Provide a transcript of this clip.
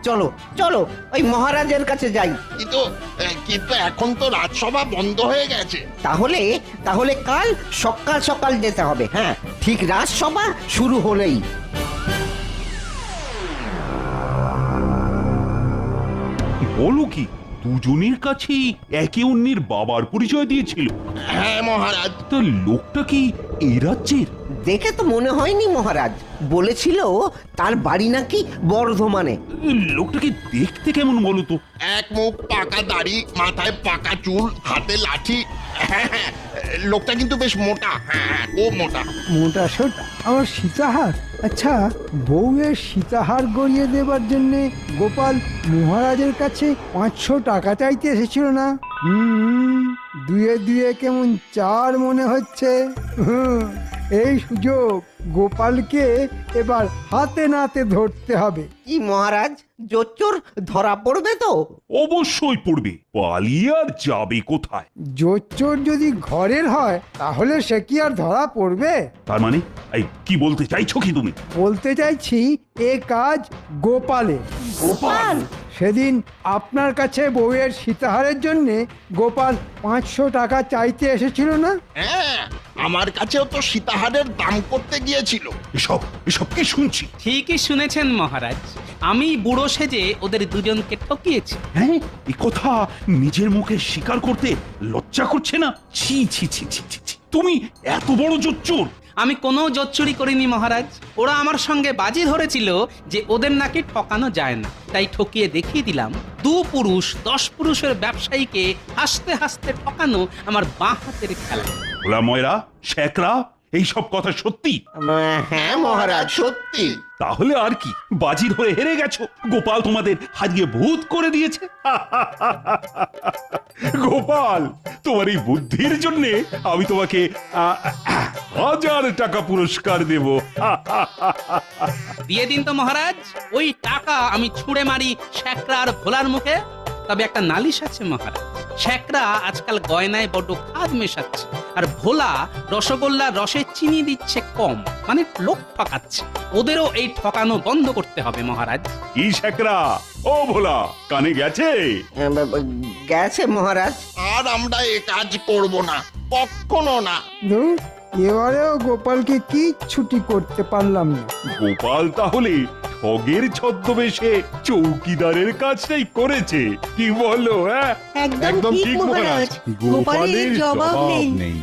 চলো চলো ওই মহারাজের কাছে যাই। কিন্তু কিন্তু এখন তো রাজসভা বন্ধ হয়ে গেছে। তাহলে তাহলে কাল সকাল সকাল যেতে হবে। হ্যাঁ, ঠিক রাজসভা শুরু হলেই। বলো কি, দুজনের কাছেই একে অন্যের বাবার পরিচয় দিয়েছিল? হ্যাঁ মহারাজ। তা লোকটা কি এই রাজ্যের? দেখে তো মনে হয়নি মহারাজ, বলেছিল তার বাড়ি নাকি বর্ধমানে। লোকটাকে দেখতে কেমন বলো তো? এক মুখ পাকা দাড়ি, মাথায় পাকা চুল, হাতে লাঠি। হ্যাঁ হ্যাঁ, লোকটা কিন্তু বেশ মোটা। হ্যাঁ, খুব মোটা। মোটা সোটা আমার সীতাহার। আচ্ছা, বউয়ের সীতাহার গড়িয়ে দেবার জন্য গোপাল মহারাজের কাছে 500 টাকা চাইতে এসেছিল না? দুয়ে দুয়ে কেমন 4 মনে হচ্ছে। এই সুযোগ গোপালকে এবার হাতে নাতে ধরতে হবে। কি মহারাজ, জোচ্চোর ধরা পড়বে তো? অবশ্যই পড়বে, পালিয়ে আর যাবে কোথায়? জোচ্চোর যদি ঘরের হয় তাহলে সে কি আর ধরা পড়বে? তার মানে এই কি বলতে চাইছো কি তুমি? বলতে চাইছি এ কাজ গোপালের। গোপাল? সেদিন আপনার কাছে বউয়ের সীতাহারের জন্য গোপাল 500 টাকা চাইতে এসেছিল না? হ্যাঁ, আমার কাছেও তো সীতাহারের দাম করতে গিয়েছিল। এসব এসব কি শুনছি? ঠিকই শুনেছেন মহারাজ, আমি বুড়ো সেজে ওদের দুজনকে ঠকিয়েছি। হ্যাঁ, এই কথা নিজের মুখে স্বীকার করতে লজ্জা করছে না? ছি ছি ছি ছি ছি ছি। তুমি এত বড় জোচ্চোর! আমি কোনো জোচ্চুরি করিনি মহারাজ। ওরা আমার সঙ্গে বাজি ধরেছিল যে ওদের নাকি ঠকানো যায় না, তাই ঠকিয়ে দেখিয়ে দিলাম 2 পুরুষ 10 পুরুষের ব্যবসায়ীকে হাসতে হাসতে ঠকানো আমার বাঁ হাতের খেলা। ওলা ময়রা, শেকরা, এইসব কথা সত্যি? হ্যাঁ মহারাজ, সত্যি। তাহলে আর কি, বাজি ধরে হেরে গেছো? গোপাল তোমাদের হারিয়ে ভূত করে দিয়েছে। গোপাল, তোমার এই বুদ্ধির জন্য আমি তোমাকে 1000 টাকা পুরস্কার দেব। দিয়ে দিন তো মহারাজ, ওই টাকা আমি ছুঁড়ে মারি শেকরা আর ভোলার মুখে। তবে একটা নালিশ আছে মহারাজ, শেকরা আজকাল গয়নায় বড্ড খাদ মেশাচ্ছে, আর ভোলা রসগোল্লার রসে চিনি দিচ্ছে কম, মানে লোক ঠকাচ্ছে। ওদেরও এই ঠকানো বন্ধ করতে হবে মহারাজ। কি শেকরা, ও ভোলা, কানে গেছে? গেছে মহারাজ। আর আমরা এ কাজ করব না, কখনো না। ধুর, এবারেও গোপালকে কি ছুটি করতে পারলাম না। গোপাল তাহলে ঠগের ছদ্মবেশে চৌকিদারের কাজটাই করেছে, কি বলো? হ্যাঁ, একদম ঠিক মহারাজ, গোপালের জবাব নেই।